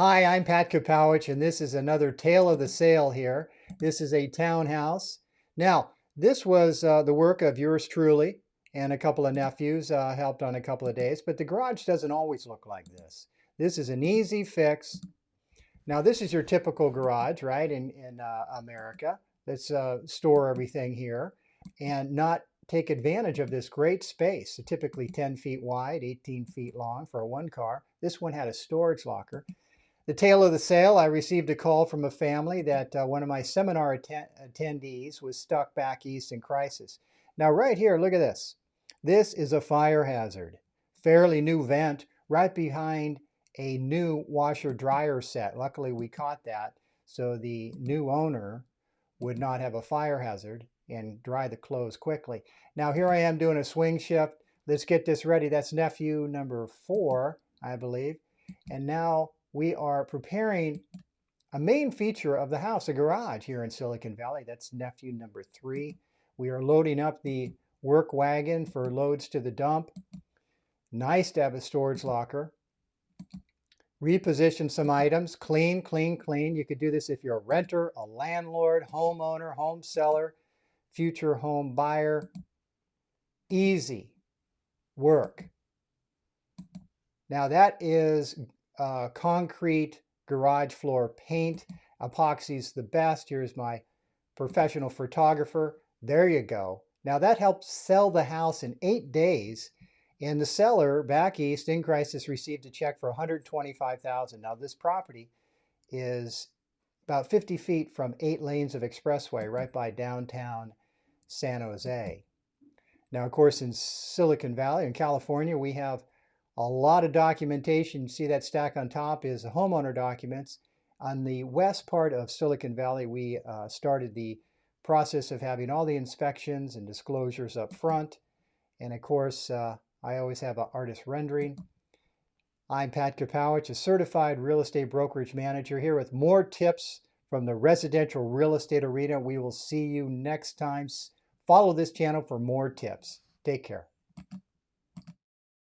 Hi, I'm Pat Kapowich, and this is another tale of the sale here. This is a townhouse. Now, this was the work of yours truly and a couple of nephews helped on a couple of days, but the garage doesn't always look like this. This is an easy fix. Now, this is your typical garage, right, in America. Let's store everything here and not take advantage of this great space. So typically 10 feet wide, 18 feet long for a one car. This one had a storage locker. The tale of the sale, I received a call from a family that one of my seminar attendees was stuck back east in crisis. Now right here, look at this. This is a fire hazard. Fairly new vent right behind a new washer dryer set. Luckily we caught that so the new owner would not have a fire hazard and dry the clothes quickly. Now here I am doing a swing shift. Let's get this ready. That's nephew number 4, I believe. And now we are preparing a main feature of the house, a garage here in Silicon Valley. That's nephew number 3. We are loading up the work wagon for loads to the dump. Nice to have a storage locker. Reposition some items, clean, clean, clean. You could do this if you're a renter, a landlord, homeowner, home seller, future home buyer. Easy work. Now that is concrete garage floor paint. Epoxy's the best. Here's my professional photographer. There you go. Now that helped sell the house in 8 days. And the seller back east in crisis received a check for $125,000. Now this property is about 50 feet from 8 lanes of expressway right by downtown San Jose. Now, of course, in Silicon Valley, in California, we have a lot of documentation. You see that stack on top is the homeowner documents. On the west part of Silicon Valley, we started the process of having all the inspections and disclosures up front. And of course, I always have an artist rendering. I'm Pat Kapowich, a certified real estate brokerage manager here with more tips from the residential real estate arena. We will see you next time. Follow this channel for more tips. Take care.